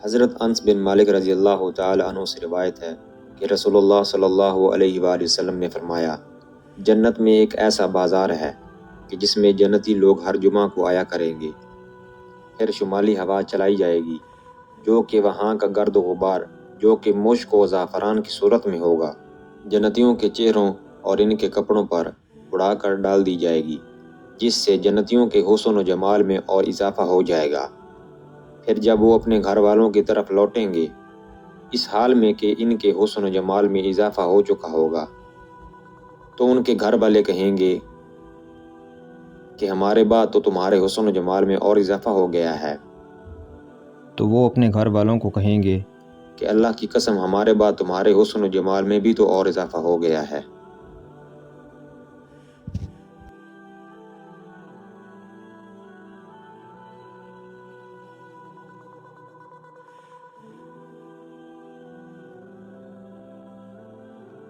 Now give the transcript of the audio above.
حضرت انس بن مالک رضی اللہ تعالی عنہ سے روایت ہے کہ رسول اللہ صلی اللہ علیہ وآلہ وسلم نے فرمایا، جنت میں ایک ایسا بازار ہے کہ جس میں جنتی لوگ ہر جمعہ کو آیا کریں گے، پھر شمالی ہوا چلائی جائے گی جو کہ وہاں کا گرد و غبار جو کہ مشک و زعفران کی صورت میں ہوگا جنتیوں کے چہروں اور ان کے کپڑوں پر اڑا کر ڈال دی جائے گی، جس سے جنتیوں کے حسن و جمال میں اور اضافہ ہو جائے گا۔ پھر جب وہ اپنے گھر والوں کی طرف لوٹیں گے اس حال میں کہ ان کے حسن و جمال میں اضافہ ہو چکا ہوگا، تو ان کے گھر والے کہیں گے کہ ہمارے بعد تو تمہارے حسن و جمال میں اور اضافہ ہو گیا ہے۔ تو وہ اپنے گھر والوں کو کہیں گے کہ اللہ کی قسم ہمارے بعد تمہارے حسن و جمال میں بھی تو اور اضافہ ہو گیا ہے۔